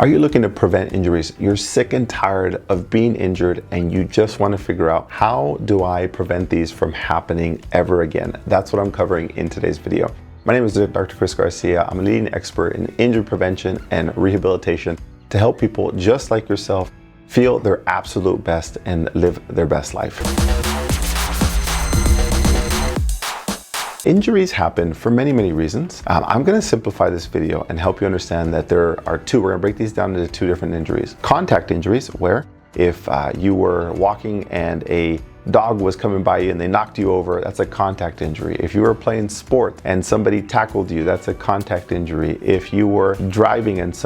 Are you looking to prevent injuries? You're sick and tired of being injured and you just want to figure out, how do I prevent these from happening ever again? That's what I'm covering in today's video. My name is Dr. Chris Garcia. I'm a leading expert in injury prevention and rehabilitation to help people just like yourself feel their absolute best and live their best life. Injuries happen for many reasons. I'm going to simplify this video and help you understand that there are two. We're going to break these down into two different injuries. Contact injuries, where if you were walking and a dog was coming by you and they knocked you over, that's a contact injury. If you were playing sport and somebody tackled you, that's a contact injury. If you were driving and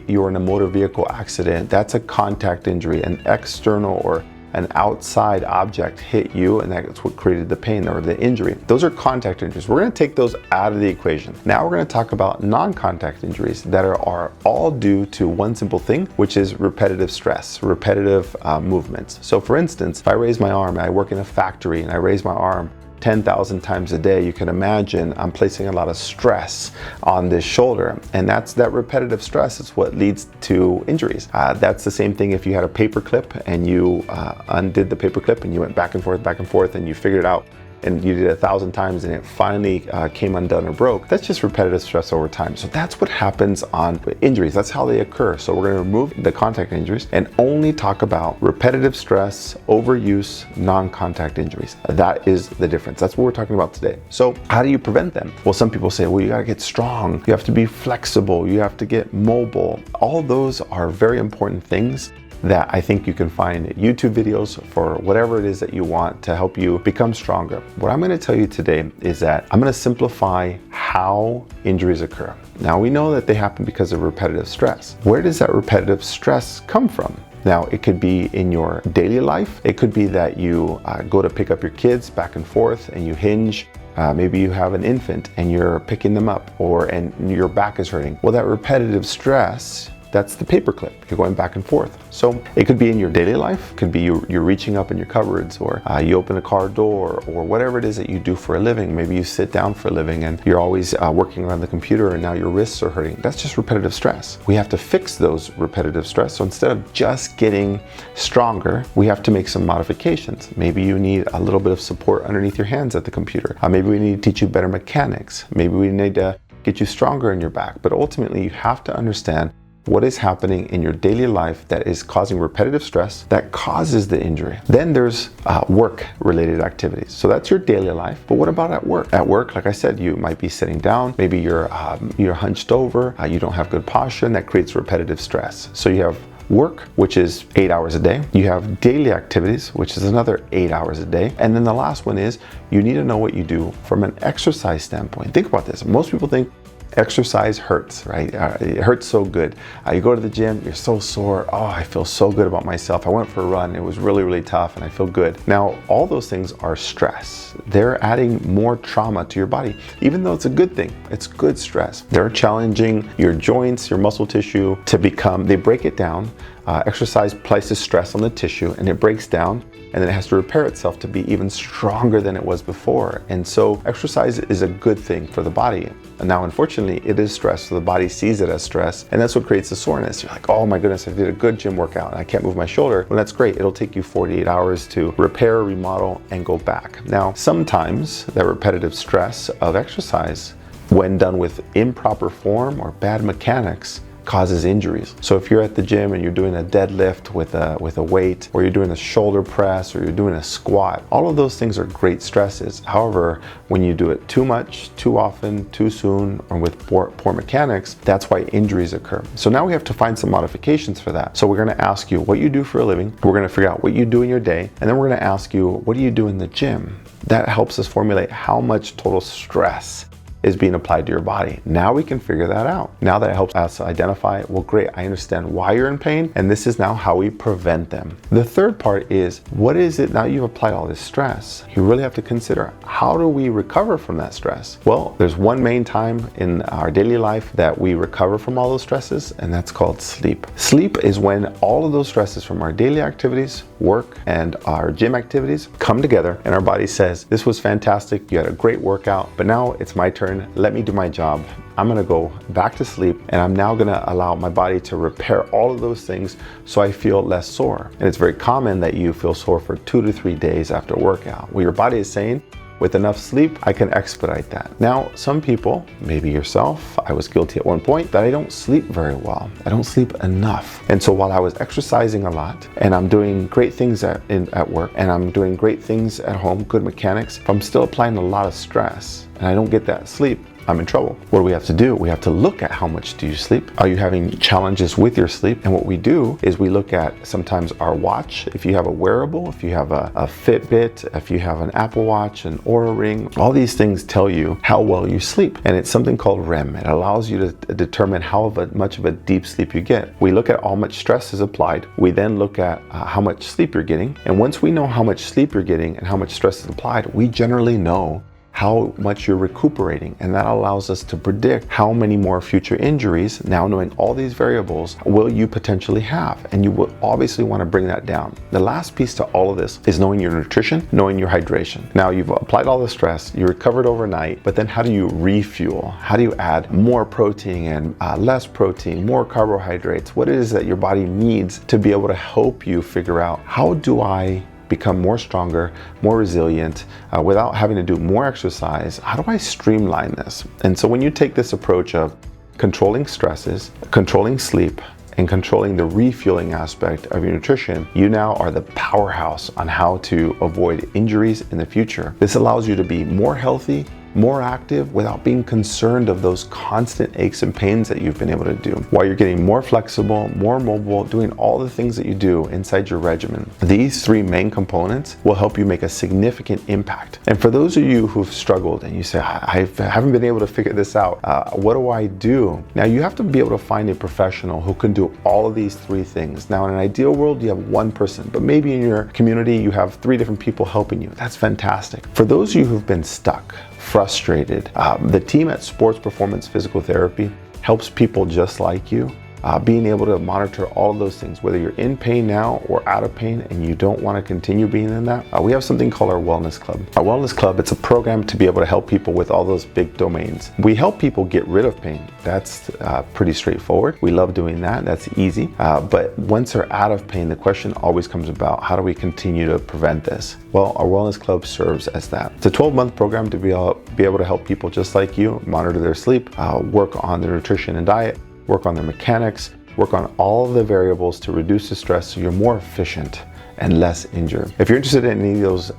you were in a motor vehicle accident, that's a contact injury. An external or an outside object hit you and that's what created the pain or the injury. Those are contact injuries. We're going to take those out of the equation. Now we're going to talk about non-contact injuries that are all due to one simple thing, which is repetitive stress, repetitive movements. So for instance, if I raise my arm, I work in a factory and I raise my arm 10,000 times a day, you can imagine I'm placing a lot of stress on this shoulder, and that repetitive stress is what leads to injuries. That's the same thing if you had a paper clip and you undid the paper clip and you went back and forth and you figured it out and you did it 1,000 times and it finally came undone or broke. That's just repetitive stress over time. So that's what happens on injuries. That's how they occur. So we're going to remove the contact injuries and only talk about repetitive stress, overuse, non-contact injuries. That is the difference. That's what we're talking about today. So how do you prevent them? Well, some people say, well, you got to get strong. You have to be flexible. You have to get mobile. All those are very important things that I think you can find YouTube videos for whatever it is that you want to help you become stronger. What I'm going to tell you today is that I'm going to simplify how injuries occur. Now we know that they happen because of repetitive stress. Where does that repetitive stress come from? Now, it could be in your daily life. It could be that you go to pick up your kids back and forth and you hinge. Maybe you have an infant and you're picking them up and your back is hurting. Well, that repetitive stress, that's the paper clip. You're going back and forth. So it could be in your daily life. It could be you're reaching up in your cupboards, or you open a car door, or whatever it is that you do for a living. Maybe you sit down for a living and you're always working on the computer and now your wrists are hurting. That's just repetitive stress. We have to fix those repetitive stress. So instead of just getting stronger, we have to make some modifications. Maybe you need a little bit of support underneath your hands at the computer. Maybe we need to teach you better mechanics. Maybe we need to get you stronger in your back. But ultimately, you have to understand what is happening in your daily life that is causing repetitive stress that causes the injury. Then there's work-related activities. So that's your daily life. But what about at work? At work, like I said, you might be sitting down. Maybe you're hunched over. You don't have good posture, and that creates repetitive stress. So you have work, which is 8 hours a day. You have daily activities, which is another 8 hours a day. And then the last one is you need to know what you do from an exercise standpoint. Think about this. Most people think exercise hurts, right? It hurts so good. You go to the gym, you're so sore. Oh, I feel so good about myself. I went for a run. It was really tough and I feel good. Now, all those things are stress. They're adding more trauma to your body, even though it's a good thing. It's good stress. They're challenging your joints, your muscle tissue they break it down. Exercise places stress on the tissue and it breaks down, and then it has to repair itself to be even stronger than it was before. And so exercise is a good thing for the body. And now, unfortunately, it is stress, so the body sees it as stress, and that's what creates the soreness. You're like, oh my goodness, I did a good gym workout and I can't move my shoulder. Well, that's great. It'll take you 48 hours to repair, remodel, and go back. Now, sometimes that repetitive stress of exercise, when done with improper form or bad mechanics, causes injuries. So if you're at the gym and you're doing a deadlift with a weight, or you're doing a shoulder press, or you're doing a squat, all of those things are great stresses. However, when you do it too much, too often, too soon, or with poor mechanics, that's why injuries occur. So now we have to find some modifications for that. So we're going to ask you what you do for a living. We're going to figure out what you do in your day, and then we're going to ask you, what do you do in the gym? That helps us formulate how much total stress is being applied to your body. Now we can figure that out. Now that it helps us identify, well, great, I understand why you're in pain, and this is now how we prevent them. The third part is, what is it now you've applied all this stress? You really have to consider, how do we recover from that stress? Well, there's one main time in our daily life that we recover from all those stresses, and that's called sleep. Sleep is when all of those stresses from our daily activities, work, and our gym activities come together, and our body says, this was fantastic, you had a great workout, but now it's my turn turn, let me do my job. I'm gonna go back to sleep, and I'm now gonna allow my body to repair all of those things so I feel less sore. And it's very common that you feel sore for 2 to 3 days after a workout. Well, your body is saying, with enough sleep, I can expedite that. Now, some people, maybe yourself, I was guilty at one point, that I don't sleep very well. I don't sleep enough. And so while I was exercising a lot, and I'm doing great things at work, and I'm doing great things at home, good mechanics, if I'm still applying a lot of stress, and I don't get that sleep, I'm in trouble. What do we have to do? We have to look at how much do you sleep? Are you having challenges with your sleep? And what we do is we look at sometimes our watch. If you have a wearable, if you have a Fitbit, if you have an Apple Watch, an Oura Ring, all these things tell you how well you sleep. And it's something called REM. It allows you to determine how much of a deep sleep you get. We look at how much stress is applied. We then look at how much sleep you're getting. And once we know how much sleep you're getting and how much stress is applied, we generally know how much you're recuperating, and that allows us to predict how many more future injuries, now knowing all these variables, will you potentially have, and you will obviously want to bring that down. The last piece to all of this is knowing your nutrition, knowing your hydration. Now you've applied all the stress, you recovered overnight, but then how do you refuel? How do you add more protein and less protein, more carbohydrates? What it is that your body needs to be able to help you figure out, how do I become more stronger, more resilient, without having to do more exercise? How do I streamline this? And so when you take this approach of controlling stresses, controlling sleep, and controlling the refueling aspect of your nutrition, you now are the powerhouse on how to avoid injuries in the future. This allows you to be more healthy, more active, without being concerned of those constant aches and pains that you've been able to do, while you're getting more flexible, more mobile, doing all the things that you do inside your regimen. These 3 main components will help you make a significant impact. And for those of you who've struggled and you say, I haven't been able to figure this out, what do I do? Now you have to be able to find a professional who can do all of these 3 things. Now in an ideal world, you have one person, but maybe in your community, you have 3 different people helping you. That's fantastic. For those of you who've been stuck, frustrated, the team at Sports Performance Physical Therapy helps people just like you, being able to monitor all of those things, whether you're in pain now or out of pain and you don't want to continue being in that. We have something called our Wellness Club. Our Wellness Club, it's a program to be able to help people with all those big domains. We help people get rid of pain. That's pretty straightforward. We love doing that. That's easy. But once they're out of pain, the question always comes about, how do we continue to prevent this? Well, our Wellness Club serves as that. It's a 12-month program to be able to help people just like you monitor their sleep, work on their nutrition and diet, work on their mechanics, work on all the variables to reduce the stress so you're more efficient and less injured. If you're interested in any of those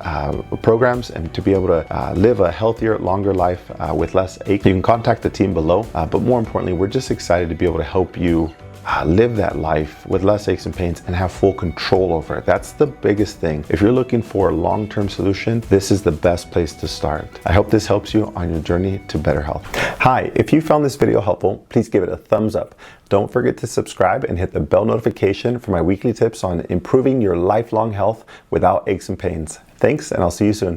programs and to be able to live a healthier, longer life with less ache, you can contact the team below. But more importantly, we're just excited to be able to help you live that life with less aches and pains and have full control over it. That's the biggest thing. If you're looking for a long-term solution, this is the best place to start. I hope this helps you on your journey to better health. Hi, if you found this video helpful, please give it a thumbs up. Don't forget to subscribe and hit the bell notification for my weekly tips on improving your lifelong health without aches and pains. Thanks, and I'll see you soon.